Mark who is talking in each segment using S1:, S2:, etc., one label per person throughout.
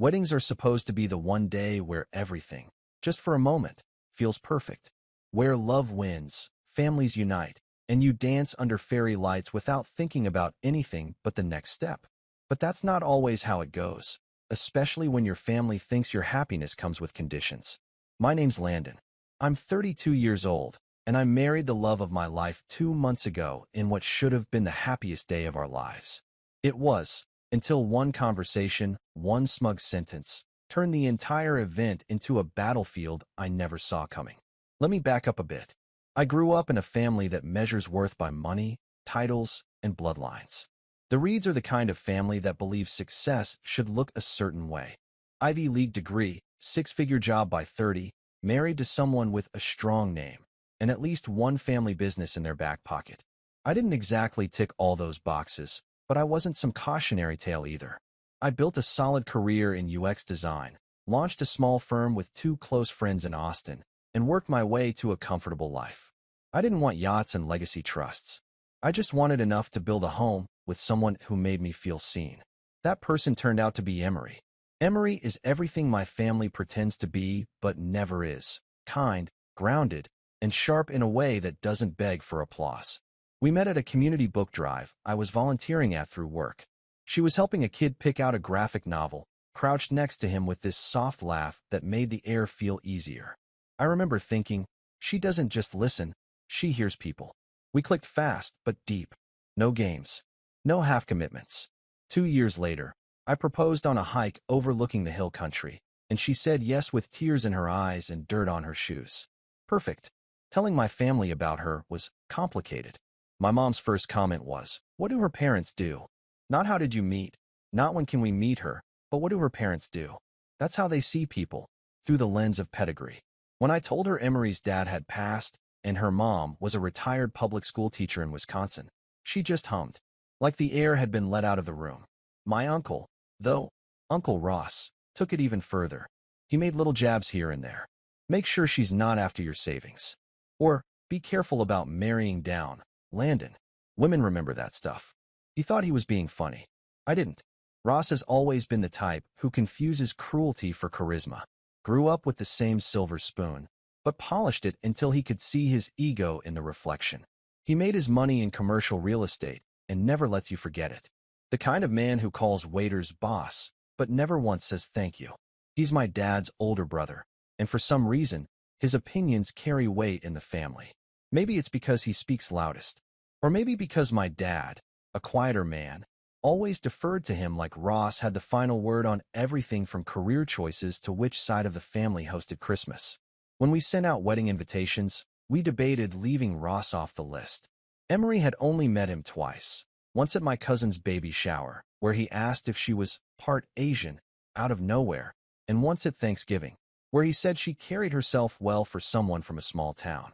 S1: Weddings are supposed to be the one day where everything, just for a moment, feels perfect. Where love wins, families unite, and you dance under fairy lights without thinking about anything but the next step. But that's not always how it goes, especially when your family thinks your happiness comes with conditions. My name's Landon. I'm 32 years old, and I married the love of my life 2 months ago in what should have been the happiest day of our lives. It was, until one conversation, one smug sentence, turned the entire event into a battlefield I never saw coming. Let me back up a bit. I grew up in a family that measures worth by money, titles, and bloodlines. The Reeds are the kind of family that believes success should look a certain way. Ivy League degree, six-figure job by 30, married to someone with a strong name, and at least one family business in their back pocket. I didn't exactly tick all those boxes, but I wasn't some cautionary tale either. I built a solid career in UX design, launched a small firm with two close friends in Austin, and worked my way to a comfortable life. I didn't want yachts and legacy trusts. I just wanted enough to build a home with someone who made me feel seen. That person turned out to be Emery. Emery is everything my family pretends to be, but never is. Kind, grounded, and sharp in a way that doesn't beg for applause. We met at a community book drive I was volunteering at through work. She was helping a kid pick out a graphic novel, crouched next to him with this soft laugh that made the air feel easier. I remember thinking, she doesn't just listen, she hears people. We clicked fast, but deep. No games. No half-commitments. 2 years later, I proposed on a hike overlooking the hill country, and she said yes with tears in her eyes and dirt on her shoes. Perfect. Telling my family about her was complicated. My mom's first comment was, "What do her parents do?" Not "how did you meet?" Not "when can we meet her?" But "what do her parents do?" That's how they see people, through the lens of pedigree. When I told her Emery's dad had passed, and her mom was a retired public school teacher in Wisconsin, she just hummed, like the air had been let out of the room. My uncle, though, Uncle Ross, took it even further. He made little jabs here and there. Make sure she's not after your savings. Or, be careful about marrying down, Landon. Women remember that stuff. He thought he was being funny. I didn't. Ross has always been the type who confuses cruelty for charisma. Grew up with the same silver spoon, but polished it until he could see his ego in the reflection. He made his money in commercial real estate and never lets you forget it. The kind of man who calls waiters boss, but never once says thank you. He's my dad's older brother, and for some reason, his opinions carry weight in the family. Maybe it's because he speaks loudest, or maybe because my dad, a quieter man, always deferred to him like Ross had the final word on everything from career choices to which side of the family hosted Christmas. When we sent out wedding invitations, we debated leaving Ross off the list. Emery had only met him twice, once at my cousin's baby shower, where he asked if she was part Asian, out of nowhere, and once at Thanksgiving, where he said she carried herself well for someone from a small town.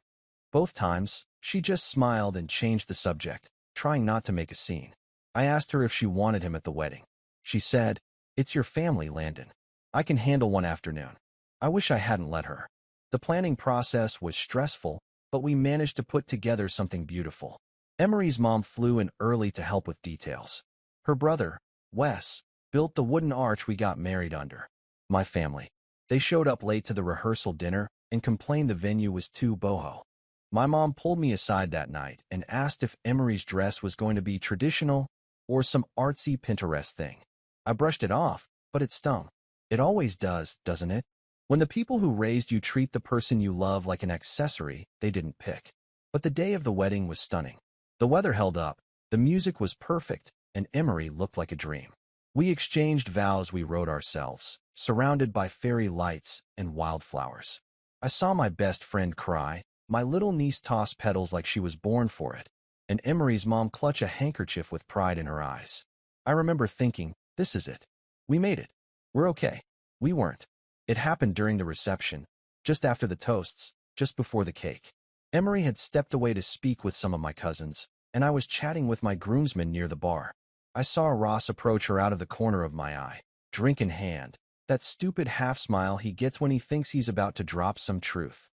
S1: Both times, she just smiled and changed the subject, trying not to make a scene. I asked her if she wanted him at the wedding. She said, "It's your family, Landon. I can handle one afternoon." I wish I hadn't let her. The planning process was stressful, but we managed to put together something beautiful. Emery's mom flew in early to help with details. Her brother, Wes, built the wooden arch we got married under. My family. They showed up late to the rehearsal dinner and complained the venue was too boho. My mom pulled me aside that night and asked if Emery's dress was going to be traditional or some artsy Pinterest thing. I brushed it off, but it stung. It always does, doesn't it? When the people who raised you treat the person you love like an accessory they didn't pick. But the day of the wedding was stunning. The weather held up, the music was perfect, and Emery looked like a dream. We exchanged vows we wrote ourselves, surrounded by fairy lights and wildflowers. I saw my best friend cry, my little niece toss petals like she was born for it, and Emery's mom clutch a handkerchief with pride in her eyes. I remember thinking, this is it. We made it. We're okay. We weren't. It happened during the reception, just after the toasts, just before the cake. Emery had stepped away to speak with some of my cousins, and I was chatting with my groomsmen near the bar. I saw Ross approach her out of the corner of my eye, drink in hand, that stupid half-smile he gets when he thinks he's about to drop some truth.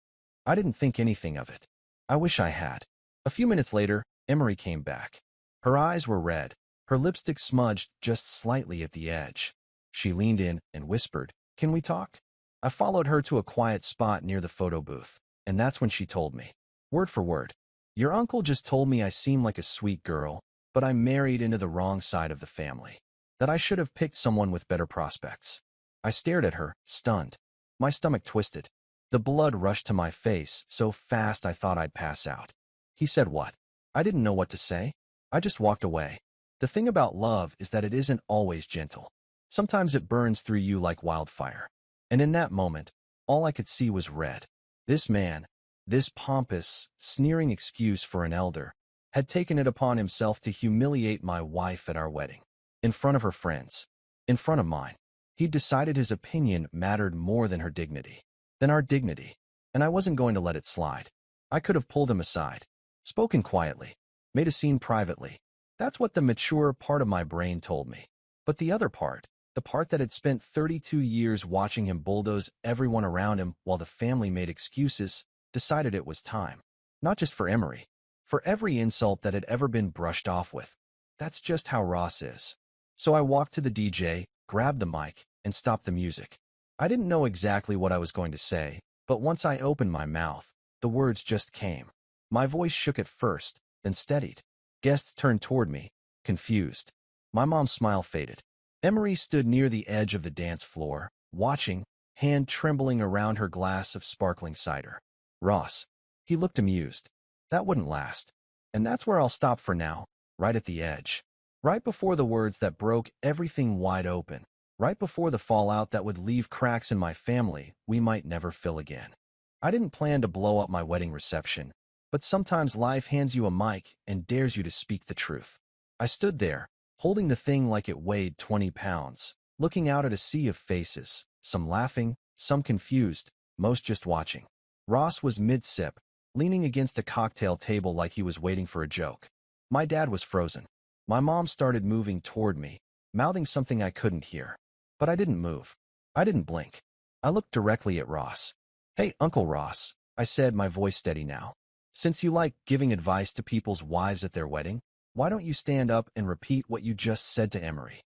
S1: I didn't think anything of it. I wish I had. A few minutes later, Emery came back. Her eyes were red, her lipstick smudged just slightly at the edge. She leaned in and whispered, "Can we talk?" I followed her to a quiet spot near the photo booth, and that's when she told me, word for word, "Your uncle just told me I seem like a sweet girl, but I married into the wrong side of the family. That I should have picked someone with better prospects." I stared at her, stunned. My stomach twisted. The blood rushed to my face so fast I thought I'd pass out. He said what? I didn't know what to say. I just walked away. The thing about love is that it isn't always gentle. Sometimes it burns through you like wildfire. And in that moment, all I could see was red. This man, this pompous, sneering excuse for an elder, had taken it upon himself to humiliate my wife at our wedding. In front of her friends. In front of mine. He'd decided his opinion mattered more than her dignity. Than our dignity. And I wasn't going to let it slide. I could have pulled him aside. Spoken quietly. Made a scene privately. That's what the mature part of my brain told me. But the other part, the part that had spent 32 years watching him bulldoze everyone around him while the family made excuses, decided it was time. Not just for Emery. For every insult that had ever been brushed off with. That's just how Ross is. So I walked to the DJ, grabbed the mic, and stopped the music. I didn't know exactly what I was going to say, but once I opened my mouth, the words just came. My voice shook at first, then steadied. Guests turned toward me, confused. My mom's smile faded. Emery stood near the edge of the dance floor, watching, hand trembling around her glass of sparkling cider. Ross. He looked amused. That wouldn't last. And that's where I'll stop for now, right at the edge. Right before the words that broke everything wide open. Right before the fallout that would leave cracks in my family we might never fill again. I didn't plan to blow up my wedding reception, but sometimes life hands you a mic and dares you to speak the truth. I stood there, holding the thing like it weighed 20 pounds, looking out at a sea of faces, some laughing, some confused, most just watching. Ross was mid-sip, leaning against a cocktail table like he was waiting for a joke. My dad was frozen. My mom started moving toward me, mouthing something I couldn't hear. But I didn't move. I didn't blink. I looked directly at Ross. "Hey, Uncle Ross," I said, my voice steady now. "Since you like giving advice to people's wives at their wedding, why don't you stand up and repeat what you just said to Emery?"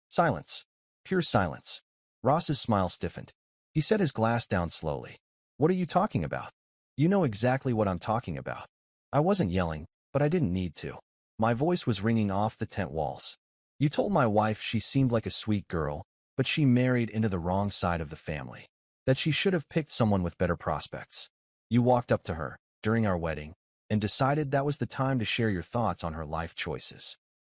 S1: Silence. Pure silence. Ross's smile stiffened. He set his glass down slowly. "What are you talking about?" "You know exactly what I'm talking about." I wasn't yelling, but I didn't need to. My voice was ringing off the tent walls. "You told my wife she seemed like a sweet girl, but she married into the wrong side of the family. That she should have picked someone with better prospects. You walked up to her, during our wedding, and decided that was the time to share your thoughts on her life choices."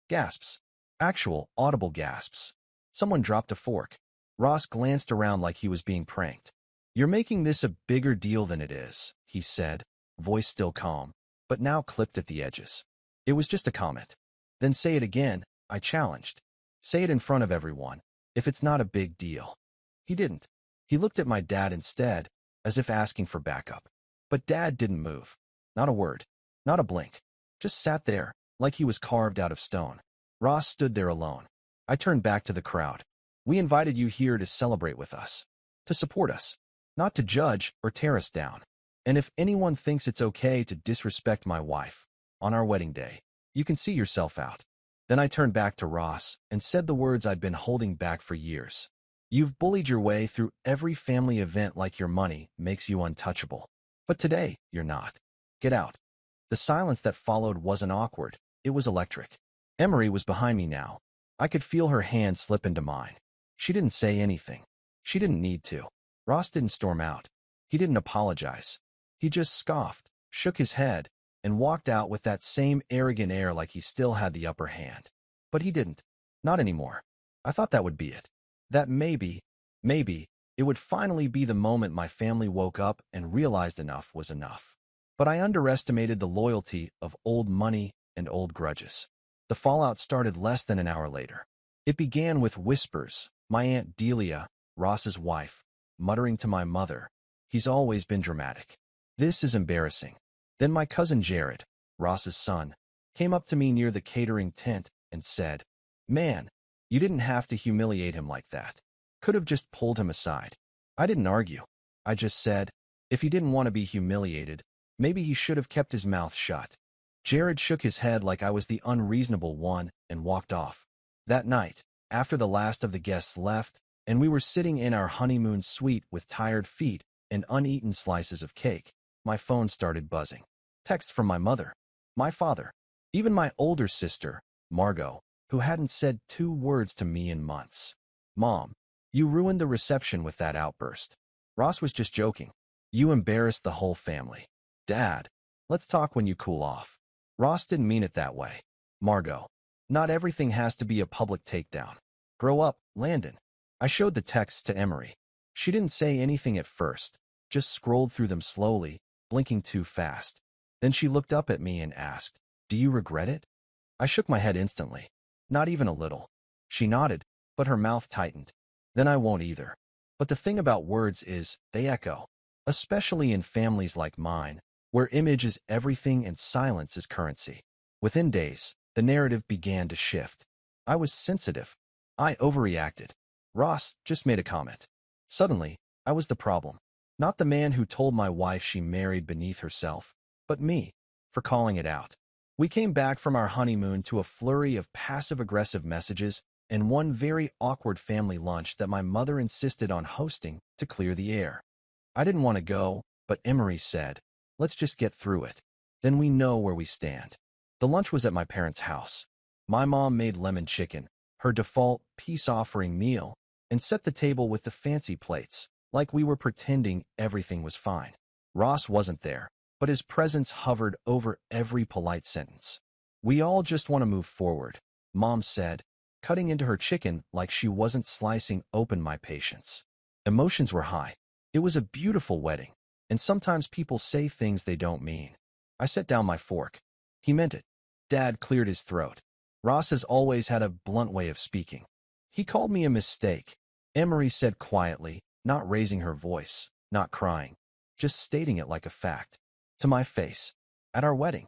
S1: Gasps. Actual, audible gasps. Someone dropped a fork. Ross glanced around like he was being pranked. "You're making this a bigger deal than it is," he said, voice still calm, but now clipped at the edges. "It was just a comment." "Then say it again," I challenged. "Say it in front of everyone. If it's not a big deal." He didn't. He looked at my dad instead, as if asking for backup. But Dad didn't move. Not a word. Not a blink. Just sat there, like he was carved out of stone. Ross stood there alone. I turned back to the crowd. "We invited you here to celebrate with us. To support us. Not to judge or tear us down. And if anyone thinks it's okay to disrespect my wife, on our wedding day, you can see yourself out." Then I turned back to Ross and said the words I'd been holding back for years. "You've bullied your way through every family event like your money makes you untouchable. But today, you're not. Get out." The silence that followed wasn't awkward. It was electric. Emery was behind me now. I could feel her hand slip into mine. She didn't say anything. She didn't need to. Ross didn't storm out. He didn't apologize. He just scoffed, shook his head, and walked out with that same arrogant air like he still had the upper hand. But he didn't. Not anymore. I thought that would be it. That maybe, it would finally be the moment my family woke up and realized enough was enough. But I underestimated the loyalty of old money and old grudges. The fallout started less than an hour later. It began with whispers, my Aunt Delia, Ross's wife, muttering to my mother, "He's always been dramatic. This is embarrassing." Then my cousin Jared, Ross's son, came up to me near the catering tent and said, "Man, you didn't have to humiliate him like that. Could have just pulled him aside." I didn't argue. I just said, if he didn't want to be humiliated, maybe he should have kept his mouth shut. Jared shook his head like I was the unreasonable one and walked off. That night, After the last of the guests left, and we were sitting in our honeymoon suite with tired feet and uneaten slices of cake, my phone started buzzing. Text from my mother, my father, even my older sister, Margot, who hadn't said 2 words to me in months. Mom, you ruined the reception with that outburst. Ross was just joking. You embarrassed the whole family. Dad, let's talk when you cool off. Ross didn't mean it that way. Margot, not everything has to be a public takedown. Grow up, Landon. I showed the texts to Emery. She didn't say anything at first, just scrolled through them slowly, blinking too fast. Then she looked up at me and asked, "Do you regret it?" I shook my head instantly. Not even a little. She nodded, but her mouth tightened. Then I won't either. But the thing about words is, they echo. Especially in families like mine, where image is everything and silence is currency. Within days, the narrative began to shift. I was sensitive. I overreacted. Ross just made a comment. Suddenly, I was the problem. Not the man who told my wife she married beneath herself, but me, for calling it out. We came back from our honeymoon to a flurry of passive-aggressive messages and one very awkward family lunch that my mother insisted on hosting to clear the air. I didn't want to go, but Emery said, "Let's just get through it. Then we know where we stand." The lunch was at my parents' house. My mom made lemon chicken, her default peace-offering meal, and set the table with the fancy plates, like we were pretending everything was fine. Ross wasn't there, but his presence hovered over every polite sentence. "We all just want to move forward," Mom said, cutting into her chicken like she wasn't slicing open my patience. Emotions were high. It was a beautiful wedding, and sometimes people say things they don't mean. I set down my fork. He meant it. Dad cleared his throat. Ross has always had a blunt way of speaking. He called me a mistake, Emery said quietly, not raising her voice, not crying, just stating it like a fact. To my face. At our wedding.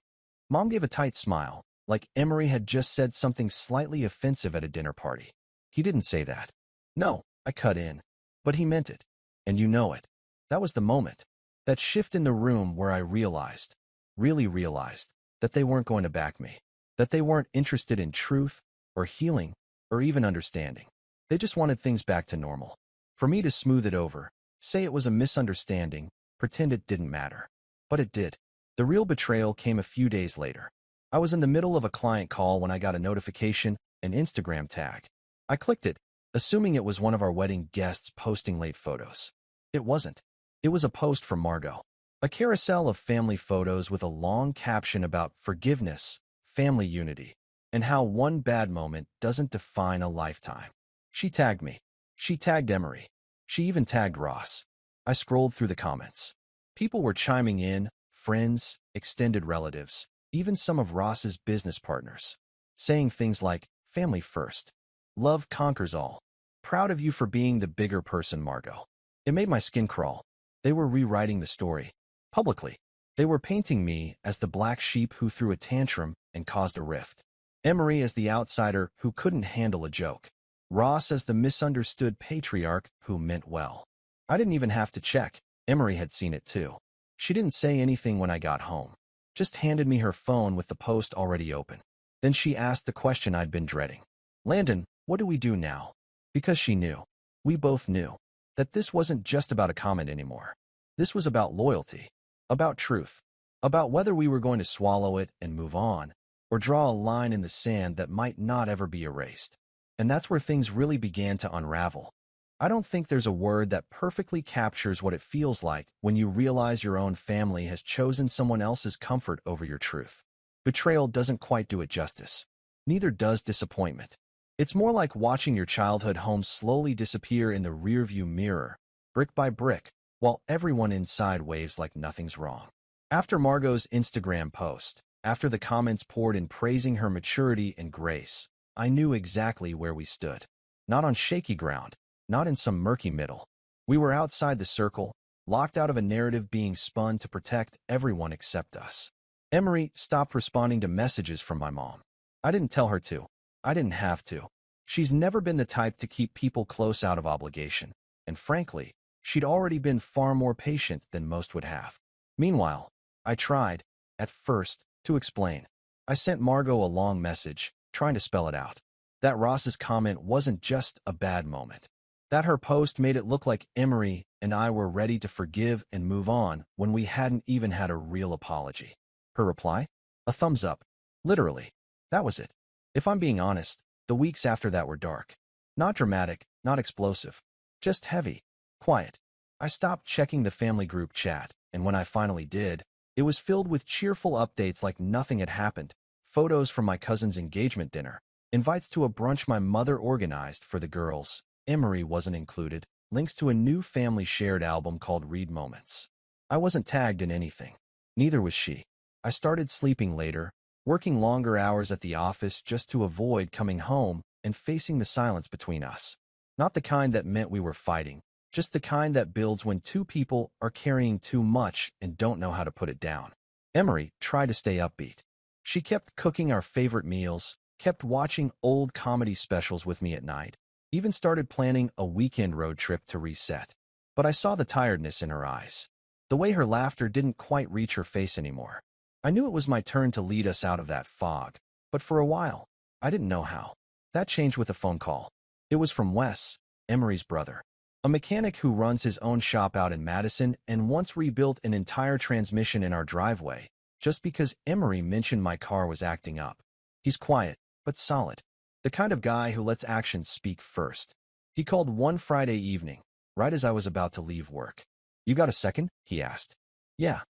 S1: Mom gave a tight smile, like Emery had just said something slightly offensive at a dinner party. He didn't say that. No, I cut in. But he meant it. And you know it. That was the moment. That shift in the room where I realized, really realized, that they weren't going to back me. That they weren't interested in truth, or healing, or even understanding. They just wanted things back to normal. For me to smooth it over, say it was a misunderstanding, pretend it didn't matter. But it did. The real betrayal came a few days later. I was in the middle of a client call when I got a notification, an Instagram tag. I clicked it, assuming it was one of our wedding guests posting late photos. It wasn't. It was a post from Margot. A carousel of family photos with a long caption about forgiveness, family unity, and how one bad moment doesn't define a lifetime. She tagged me. She tagged Emery. She even tagged Ross. I scrolled through the comments. People were chiming in, friends, extended relatives, even some of Ross's business partners, saying things like, "Family first. Love conquers all. Proud of you for being the bigger person, Margot." It made my skin crawl. They were rewriting the story. Publicly. They were painting me as the black sheep who threw a tantrum and caused a rift. Emery as the outsider who couldn't handle a joke. Ross as the misunderstood patriarch who meant well. I didn't even have to check. Emery had seen it too. She didn't say anything when I got home. Just handed me her phone with the post already open. Then she asked the question I'd been dreading. "Landon, what do we do now?" Because she knew. We both knew. That this wasn't just about a comment anymore. This was about loyalty. About truth. About whether we were going to swallow it and move on, or draw a line in the sand that might not ever be erased. And that's where things really began to unravel. I don't think there's a word that perfectly captures what it feels like when you realize your own family has chosen someone else's comfort over your truth. Betrayal doesn't quite do it justice. Neither does disappointment. It's more like watching your childhood home slowly disappear in the rearview mirror, brick by brick, while everyone inside waves like nothing's wrong. After Margot's Instagram post, after the comments poured in praising her maturity and grace, I knew exactly where we stood. Not on shaky ground, not in some murky middle. We were outside the circle, locked out of a narrative being spun to protect everyone except us. Emery stopped responding to messages from my mom. I didn't tell her to. I didn't have to. She's never been the type to keep people close out of obligation, and frankly, she'd already been far more patient than most would have. Meanwhile, I tried, at first, to explain. I sent Margot a long message, trying to spell it out. that Ross's comment wasn't just a bad moment. That her post made it look like Emery and I were ready to forgive and move on when we hadn't even had a real apology. Her reply? A thumbs up. Literally. That was it. If I'm being honest, the weeks after that were dark. Not dramatic, not explosive. Just heavy. Quiet. I stopped checking the family group chat, and when I finally did, it was filled with cheerful updates like nothing had happened. Photos from my cousin's engagement dinner. Invites to a brunch my mother organized for the girls. Emery wasn't included. Links to a new family shared album called Read Moments. I wasn't tagged in anything. Neither was she. I started sleeping later, working longer hours at the office just to avoid coming home and facing the silence between us. Not the kind that meant we were fighting, just the kind that builds when two people are carrying too much and don't know how to put it down. Emery tried to stay upbeat. She kept cooking our favorite meals, kept watching old comedy specials with me at night, even started planning a weekend road trip to reset. But I saw the tiredness in her eyes. The way her laughter didn't quite reach her face anymore. I knew it was my turn to lead us out of that fog, but for a while, I didn't know how. That changed with a phone call. It was from Wes, Emery's brother. A mechanic who runs his own shop out in Madison and once rebuilt an entire transmission in our driveway, just because Emery mentioned my car was acting up. He's quiet, but solid. The kind of guy who lets actions speak first. He called one Friday evening, right as I was about to leave work. "You got a second?" he asked. "Yeah,"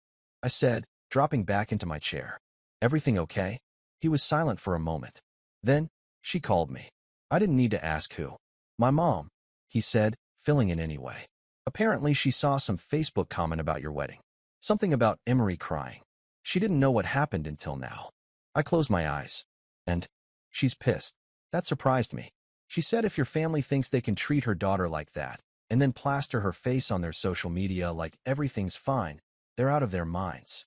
S1: I said, dropping back into my chair. "Everything okay?" He was silent for a moment. Then, "She called me." I didn't need to ask who. "My mom," he said, filling in anyway. "Apparently she saw some Facebook comment about your wedding. Something about Emery crying. She didn't know what happened until now." I closed my eyes. "And she's pissed." That surprised me. She said if your family thinks they can treat her daughter like that, and then plaster her face on their social media like everything's fine, they're out of their minds.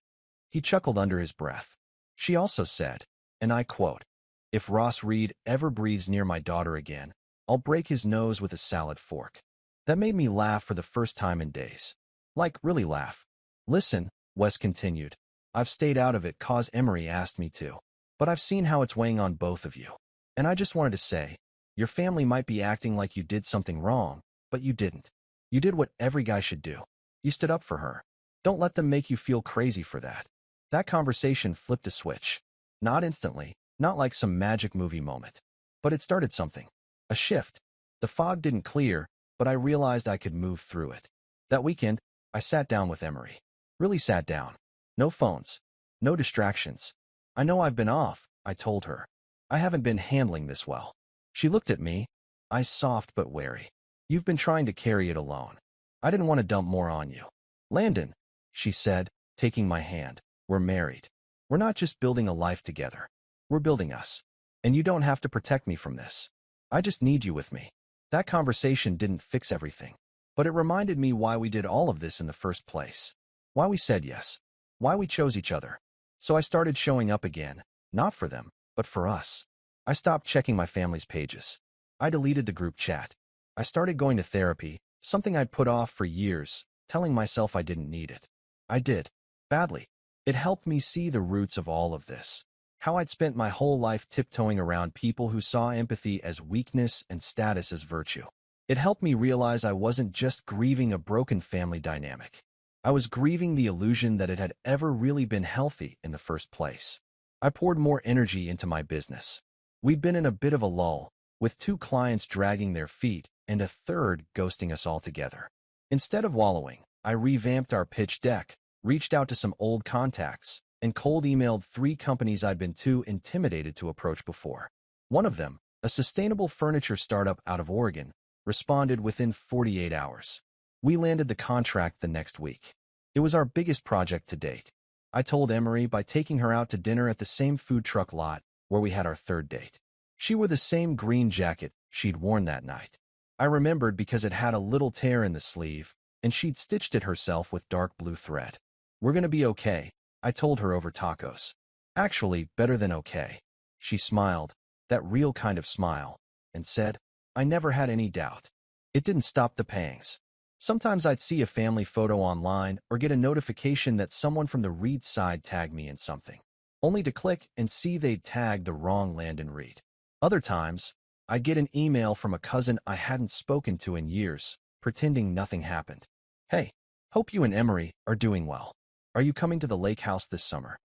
S1: He chuckled under his breath. She also said, and I quote, "If Ross Reed ever breathes near my daughter again, I'll break his nose with a salad fork." That made me laugh for the first time in days. Like, really laugh. "Listen," Wes continued, "I've stayed out of it 'cause Emery asked me to. But I've seen how it's weighing on both of you. And I just wanted to say, your family might be acting like you did something wrong, but you didn't. You did what every guy should do. You stood up for her. Don't let them make you feel crazy for that." That conversation flipped a switch. Not instantly, not like some magic movie moment. But it started something. A shift. The fog didn't clear, but I realized I could move through it. That weekend, I sat down with Emery. Really sat down. No phones. No distractions. "I know I've been off," I told her. "I haven't been handling this well." She looked at me, eyes soft but wary. "You've been trying to carry it alone. I didn't want to dump more on you." "Landon," she said, taking my hand, "we're married. We're not just building a life together. We're building us. And you don't have to protect me from this. I just need you with me." That conversation didn't fix everything, but it reminded me why we did all of this in the first place. Why we said yes. Why we chose each other. So I started showing up again, not for them, but for us. I stopped checking my family's pages. I deleted the group chat. I started going to therapy, something I'd put off for years, telling myself I didn't need it. I did. Badly. It helped me see the roots of all of this. How I'd spent my whole life tiptoeing around people who saw empathy as weakness and status as virtue. It helped me realize I wasn't just grieving a broken family dynamic. I was grieving the illusion that it had ever really been healthy in the first place. I poured more energy into my business. We'd been in a bit of a lull, with 2 clients dragging their feet and a third ghosting us altogether. Instead of wallowing, I revamped our pitch deck, reached out to some old contacts, and cold emailed 3 companies I'd been too intimidated to approach before. One of them, a sustainable furniture startup out of Oregon, responded within 48 hours. We landed the contract the next week. It was our biggest project to date. I told Emery by taking her out to dinner at the same food truck lot where we had our third date. She wore the same green jacket she'd worn that night. I remembered because it had a little tear in the sleeve, and she'd stitched it herself with dark blue thread. "We're gonna be okay," I told her over tacos. "Actually, better than okay." She smiled, that real kind of smile, and said, "I never had any doubt." It didn't stop the pangs. Sometimes I'd see a family photo online or get a notification that someone from the Reed side tagged me in something, only to click and see they'd tagged the wrong Landon Reed. Other times, I get an email from a cousin I hadn't spoken to in years, pretending nothing happened. Hey, hope you and Emery are doing well. Are you coming to the lake house this summer?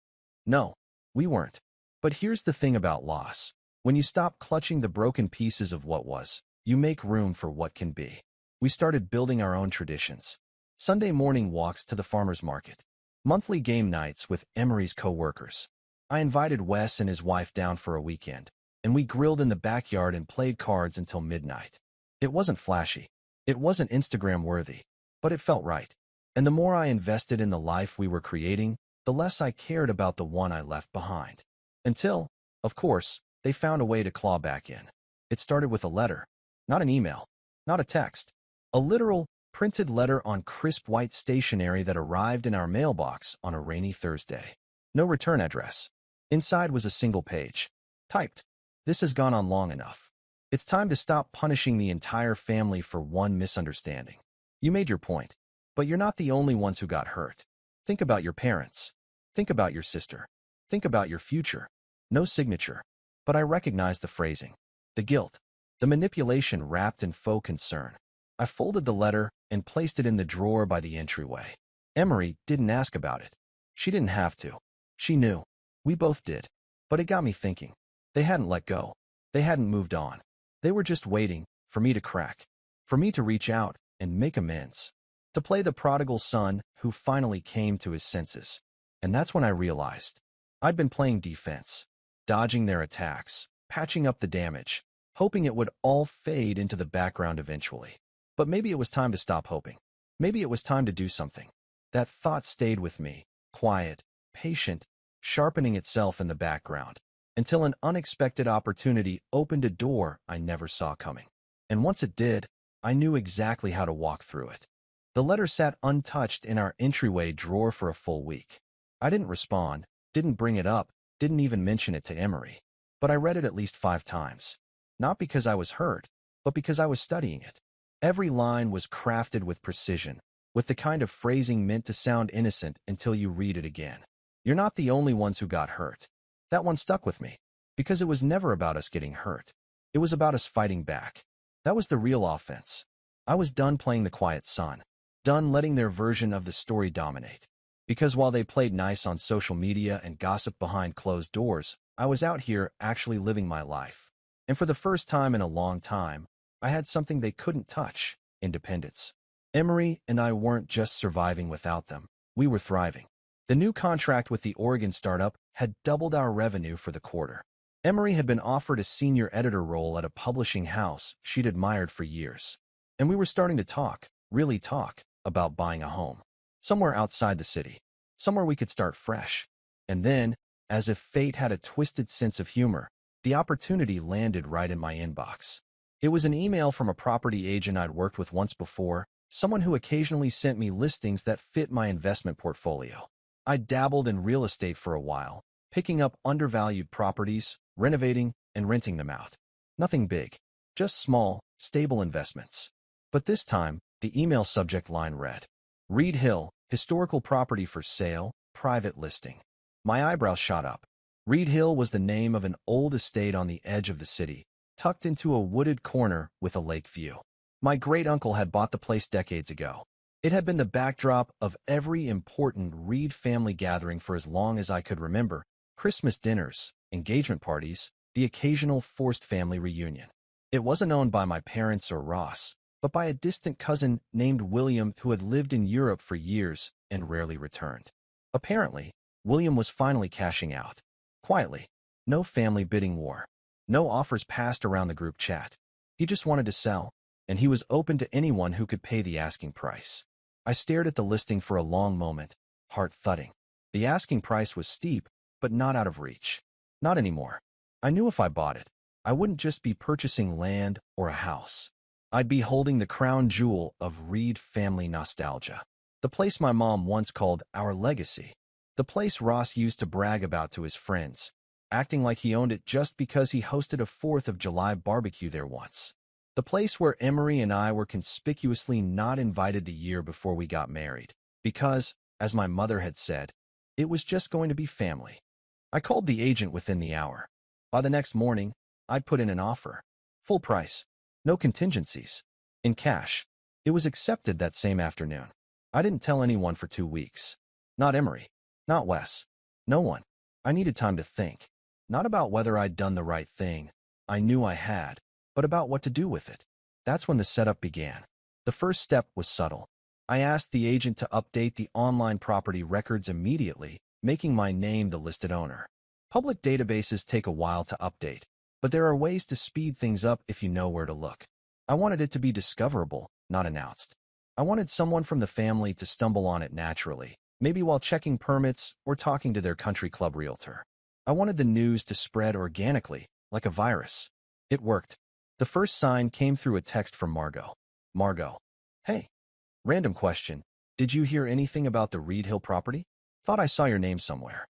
S1: No, we weren't. But here's the thing about loss. When you stop clutching the broken pieces of what was, you make room for what can be. We started building our own traditions. Sunday morning walks to the farmer's market. Monthly game nights with Emery's co-workers. I invited Wes and his wife down for a weekend, and we grilled in the backyard and played cards until midnight. It wasn't flashy. It wasn't Instagram-worthy, but it felt right. And the more I invested in the life we were creating, the less I cared about the one I left behind. Until, of course, they found a way to claw back in. It started with a letter, not an email, not a text. A literal, printed letter on crisp white stationery that arrived in our mailbox on a rainy Thursday. No return address. Inside was a single page. Typed, "This has gone on long enough. It's time to stop punishing the entire family for one misunderstanding. You made your point, but you're not the only ones who got hurt. Think about your parents. Think about your sister. Think about your future." No signature. But I recognized the phrasing. The guilt. The manipulation wrapped in faux concern. I folded the letter and placed it in the drawer by the entryway. Emery didn't ask about it. She didn't have to. She knew. We both did. But it got me thinking. They hadn't let go. They hadn't moved on. They were just waiting for me to crack. For me to reach out and make amends. To play the prodigal son who finally came to his senses. And that's when I realized. I'd been playing defense. Dodging their attacks. Patching up the damage. Hoping it would all fade into the background eventually. But maybe it was time to stop hoping. Maybe it was time to do something. That thought stayed with me, quiet, patient, sharpening itself in the background, until an unexpected opportunity opened a door I never saw coming. And once it did, I knew exactly how to walk through it. The letter sat untouched in our entryway drawer for a full week. I didn't respond, didn't bring it up, didn't even mention it to Emery. But I read it at least 5 times. Not because I was hurt, but because I was studying it. Every line was crafted with precision, with the kind of phrasing meant to sound innocent until you read it again. You're not the only ones who got hurt. That one stuck with me, because it was never about us getting hurt. It was about us fighting back. That was the real offense. I was done playing the quiet son, done letting their version of the story dominate. Because while they played nice on social media and gossip behind closed doors, I was out here actually living my life. And for the first time in a long time, I had something they couldn't touch: independence. Emery and I weren't just surviving without them. We were thriving. The new contract with the Oregon startup had doubled our revenue for the quarter. Emery had been offered a senior editor role at a publishing house she'd admired for years. And we were starting to talk, really talk, about buying a home. Somewhere outside the city. Somewhere we could start fresh. And then, as if fate had a twisted sense of humor, the opportunity landed right in my inbox. It was an email from a property agent I'd worked with once before, someone who occasionally sent me listings that fit my investment portfolio. I'd dabbled in real estate for a while, picking up undervalued properties, renovating, and renting them out. Nothing big, just small, stable investments. But this time, the email subject line read, "Reed Hill, historical property for sale, private listing." My eyebrows shot up. Reed Hill was the name of an old estate on the edge of the city, tucked into a wooded corner with a lake view. My great-uncle had bought the place decades ago. It had been the backdrop of every important Reed family gathering for as long as I could remember: Christmas dinners, engagement parties, the occasional forced family reunion. It wasn't owned by my parents or Ross, but by a distant cousin named William who had lived in Europe for years and rarely returned. Apparently, William was finally cashing out. Quietly. No family bidding war. No offers passed around the group chat. He just wanted to sell, and he was open to anyone who could pay the asking price. I stared at the listing for a long moment, heart thudding. The asking price was steep, but not out of reach. Not anymore. I knew if I bought it, I wouldn't just be purchasing land or a house. I'd be holding the crown jewel of Reed family nostalgia. The place my mom once called our legacy. The place Ross used to brag about to his friends, acting like he owned it just because he hosted a 4th of July barbecue there once. The place where Emery and I were conspicuously not invited the year before we got married, because, as my mother had said, it was just going to be family. I called the agent within the hour. By the next morning, I'd put in an offer. Full price. No contingencies. In cash. It was accepted that same afternoon. I didn't tell anyone for 2 weeks. Not Emery. Not Wes. No one. I needed time to think. Not about whether I'd done the right thing. I knew I had. But about what to do with it. That's when the setup began. The first step was subtle. I asked the agent to update the online property records immediately, making my name the listed owner. Public databases take a while to update, but there are ways to speed things up if you know where to look. I wanted it to be discoverable, not announced. I wanted someone from the family to stumble on it naturally, maybe while checking permits or talking to their country club realtor. I wanted the news to spread organically, like a virus. It worked. The first sign came through a text from Margot. Margot. Hey. Random question. Did you hear anything about the Reed Hill property? Thought I saw your name somewhere.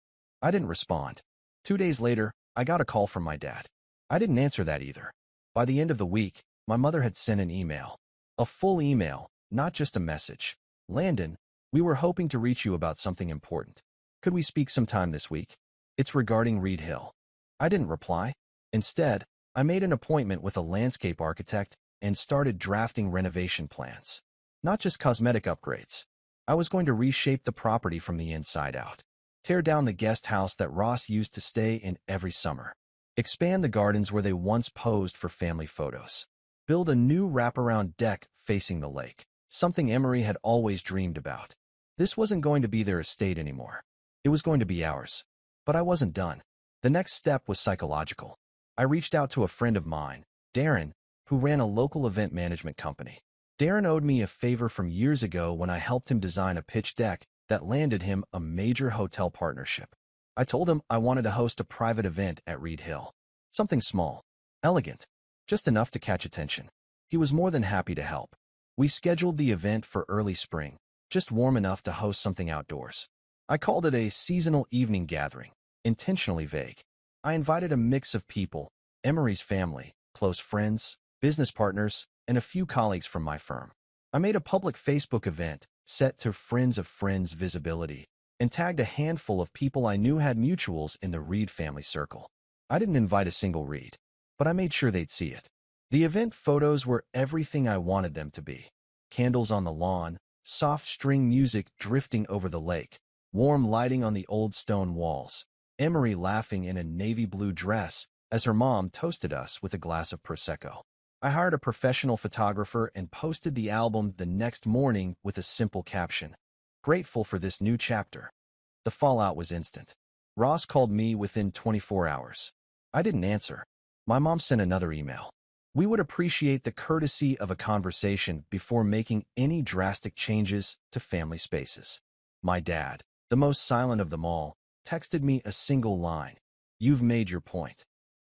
S1: I didn't respond. 2 days later, I got a call from my dad. I didn't answer that either. By the end of the week, my mother had sent an email. A full email, not just a message. Landon, we were hoping to reach you about something important. Could we speak sometime this week? It's regarding Reed Hill. I didn't reply. Instead, I made an appointment with a landscape architect and started drafting renovation plans. Not just cosmetic upgrades. I was going to reshape the property from the inside out. Tear down the guest house that Ross used to stay in every summer. Expand the gardens where they once posed for family photos. Build a new wraparound deck facing the lake, something Emery had always dreamed about. This wasn't going to be their estate anymore. It was going to be ours. But I wasn't done. The next step was psychological. I reached out to a friend of mine, Darren, who ran a local event management company. Darren owed me a favor from years ago when I helped him design a pitch deck that landed him a major hotel partnership. I told him I wanted to host a private event at Reed Hill. Something small, elegant, just enough to catch attention. He was more than happy to help. We scheduled the event for early spring, just warm enough to host something outdoors. I called it a seasonal evening gathering, intentionally vague. I invited a mix of people, Emery's family, close friends, business partners, and a few colleagues from my firm. I made a public Facebook event set to friends of friends visibility and tagged a handful of people I knew had mutuals in the Reed family circle. I didn't invite a single Reed, but I made sure they'd see it. The event photos were everything I wanted them to be. Candles on the lawn, soft string music drifting over the lake, warm lighting on the old stone walls, Emery laughing in a navy blue dress as her mom toasted us with a glass of Prosecco. I hired a professional photographer and posted the album the next morning with a simple caption. Grateful for this new chapter. The fallout was instant. Ross called me within 24 hours. I didn't answer. My mom sent another email. We would appreciate the courtesy of a conversation before making any drastic changes to family spaces. My dad, the most silent of them all, texted me a single line. You've made your point.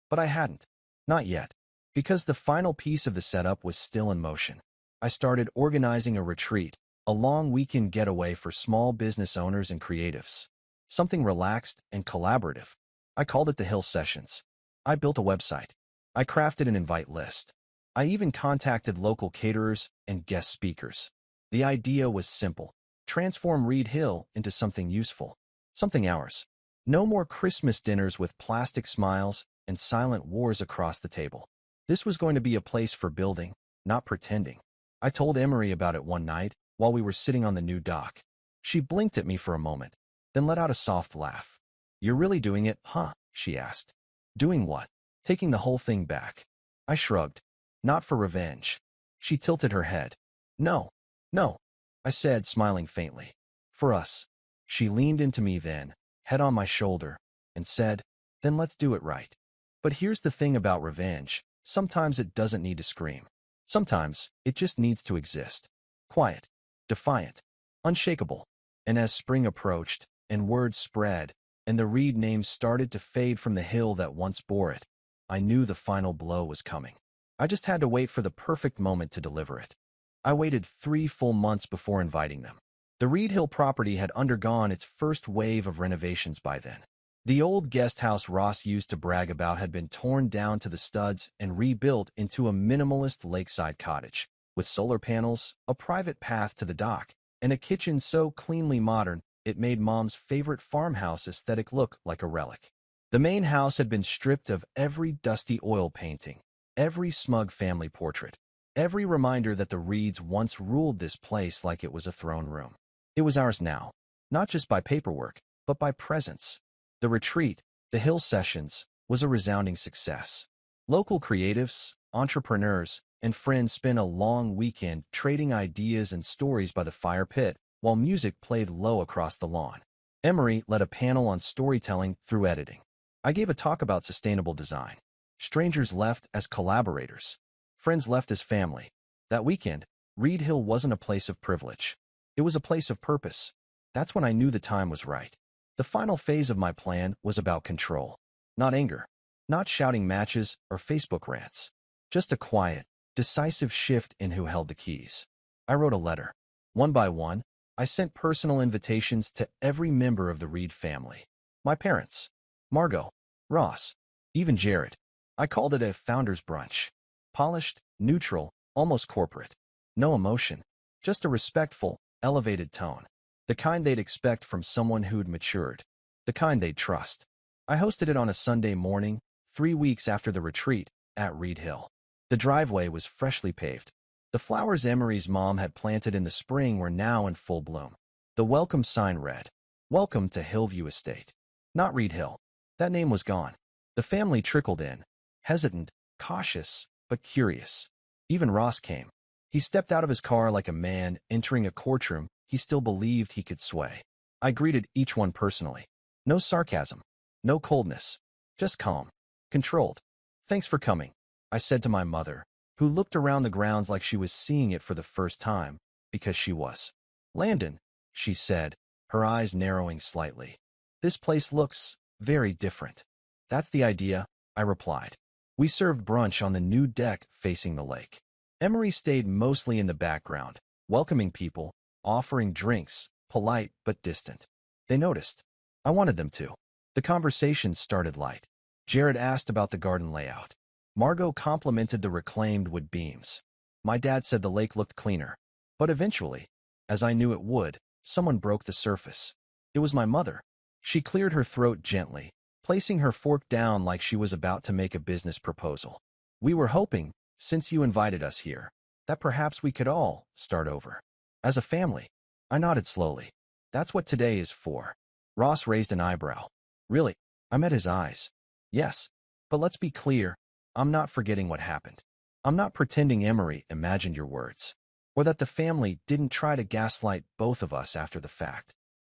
S1: But I hadn't. Not yet. Because the final piece of the setup was still in motion. I started organizing a retreat, a long weekend getaway for small business owners and creatives. Something relaxed and collaborative. I called it the Hill Sessions. I built a website. I crafted an invite list. I even contacted local caterers and guest speakers. The idea was simple. Transform Reed Hill into something useful. Something ours. No more Christmas dinners with plastic smiles and silent wars across the table. This was going to be a place for building, not pretending. I told Emery about it one night while we were sitting on the new dock. She blinked at me for a moment, then let out a soft laugh. You're really doing it, huh? She asked. Doing what? Taking the whole thing back. I shrugged. Not for revenge. She tilted her head. No, no, I said, smiling faintly. For us. She leaned into me then, head on my shoulder, and said, then let's do it right. But here's the thing about revenge. Sometimes it doesn't need to scream. Sometimes it just needs to exist. Quiet, defiant, unshakable. And as spring approached, and word spread, and the Reed name started to fade from the hill that once bore it, I knew the final blow was coming. I just had to wait for the perfect moment to deliver it. I waited 3 full months before inviting them. The Reed Hill property had undergone its first wave of renovations by then. The old guest house Ross used to brag about had been torn down to the studs and rebuilt into a minimalist lakeside cottage, with solar panels, a private path to the dock, and a kitchen so cleanly modern it made Mom's favorite farmhouse aesthetic look like a relic. The main house had been stripped of every dusty oil painting, every smug family portrait, every reminder that the Reeds once ruled this place like it was a throne room. It was ours now, not just by paperwork, but by presence. The retreat, the Hill Sessions, was a resounding success. Local creatives, entrepreneurs, and friends spent a long weekend trading ideas and stories by the fire pit, while music played low across the lawn. Emery led a panel on storytelling through editing. I gave a talk about sustainable design. Strangers left as collaborators. Friends left as family. That weekend, Reed Hill wasn't a place of privilege. It was a place of purpose. That's when I knew the time was right. The final phase of my plan was about control. Not anger. Not shouting matches or Facebook rants. Just a quiet, decisive shift in who held the keys. I wrote a letter. One by one, I sent personal invitations to every member of the Reed family. My parents, Margot, Ross, even Jared. I called it a founder's brunch. Polished, neutral, almost corporate. No emotion. Just a respectful, elevated tone. The kind they'd expect from someone who'd matured. The kind they'd trust. I hosted it on a Sunday morning, 3 weeks after the retreat, at Reed Hill. The driveway was freshly paved. The flowers Emery's mom had planted in the spring were now in full bloom. The welcome sign read, "Welcome to Hillview Estate." Not Reed Hill. That name was gone. The family trickled in, hesitant, cautious, but curious. Even Ross came. He stepped out of his car like a man entering a courtroom he still believed he could sway. I greeted each one personally. No sarcasm. No coldness. Just calm. Controlled. "Thanks for coming," I said to my mother, who looked around the grounds like she was seeing it for the first time, because she was. "Landon," she said, her eyes narrowing slightly. "This place looks very different." "That's the idea," I replied. We served brunch on the new deck facing the lake. Emery stayed mostly in the background, welcoming people, offering drinks, polite but distant. They noticed. I wanted them to. The conversation started light. Jared asked about the garden layout. Margot complimented the reclaimed wood beams. My dad said the lake looked cleaner. But eventually, as I knew it would, someone broke the surface. It was my mother. She cleared her throat gently, placing her fork down like she was about to make a business proposal. "We were hoping, since you invited us here, that perhaps we could all start over. As a family." I nodded slowly. "That's what today is for." Ross raised an eyebrow. "Really?" I met his eyes. "Yes, but let's be clear, I'm not forgetting what happened. I'm not pretending Emery imagined your words, or that the family didn't try to gaslight both of us after the fact."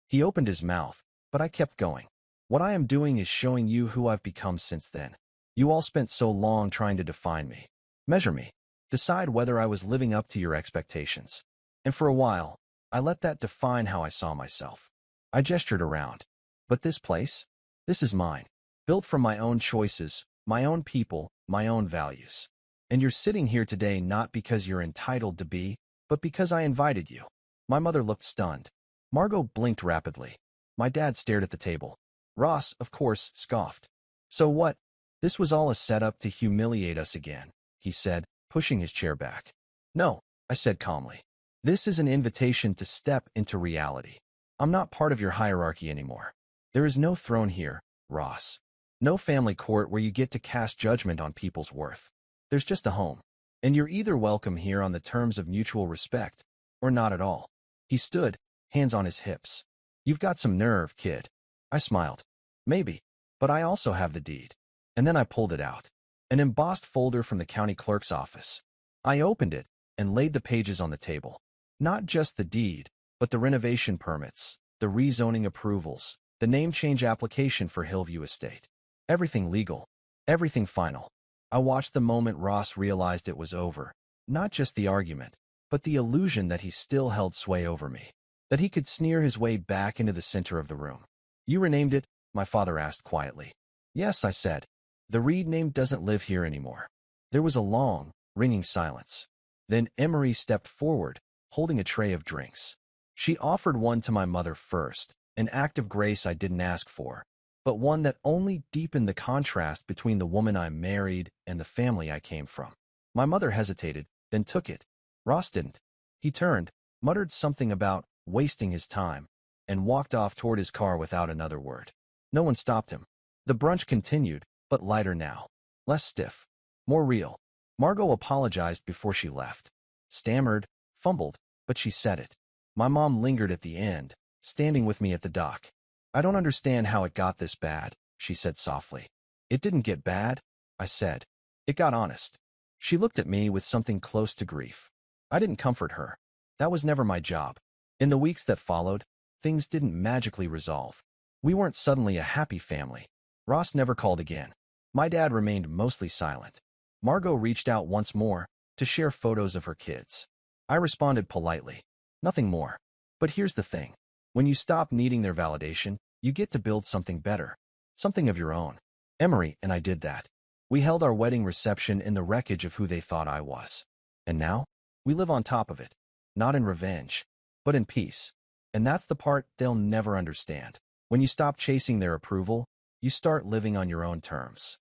S1: He opened his mouth, but I kept going. "What I am doing is showing you who I've become since then. You all spent so long trying to define me, measure me, decide whether I was living up to your expectations. And for a while, I let that define how I saw myself." I gestured around. "But this place? This is mine. Built from my own choices, my own people, my own values. And you're sitting here today not because you're entitled to be, but because I invited you." My mother looked stunned. Margot blinked rapidly. My dad stared at the table. Ross, of course, scoffed. "So what? This was all a setup to humiliate us again," he said, pushing his chair back. "No," I said calmly. "This is an invitation to step into reality. I'm not part of your hierarchy anymore. There is no throne here, Ross. No family court where you get to cast judgment on people's worth. There's just a home. And you're either welcome here on the terms of mutual respect, or not at all." He stood, hands on his hips. "You've got some nerve, kid." I smiled. "Maybe, but I also have the deed." And then I pulled it out. An embossed folder from the county clerk's office. I opened it and laid the pages on the table. Not just the deed, but the renovation permits, the rezoning approvals, the name change application for Hillview Estate. Everything legal. Everything final. I watched the moment Ross realized it was over. Not just the argument, but the illusion that he still held sway over me. That he could sneer his way back into the center of the room. "You renamed it?" my father asked quietly. "Yes," I said. "The Reed name doesn't live here anymore." There was a long, ringing silence. Then Emery stepped forward, holding a tray of drinks. She offered one to my mother first, an act of grace I didn't ask for, but one that only deepened the contrast between the woman I married and the family I came from. My mother hesitated, then took it. Ross didn't. He turned, muttered something about wasting his time, and walked off toward his car without another word. No one stopped him. The brunch continued, but lighter now. Less stiff. More real. Margot apologized before she left. Stammered, fumbled, but she said it. My mom lingered at the end, standing with me at the dock. I don't understand how it got this bad, she said softly. It didn't get bad, I said. It got honest. She looked at me with something close to grief. I didn't comfort her. That was never my job. In the weeks that followed, things didn't magically resolve. We weren't suddenly a happy family. Ross never called again. My dad remained mostly silent. Margot reached out once more to share photos of her kids. I responded politely. Nothing more. But here's the thing. When you stop needing their validation, you get to build something better. Something of your own. Emery and I did that. We held our wedding reception in the wreckage of who they thought I was. And now, we live on top of it. Not in revenge, but in peace. And that's the part they'll never understand. When you stop chasing their approval, you start living on your own terms.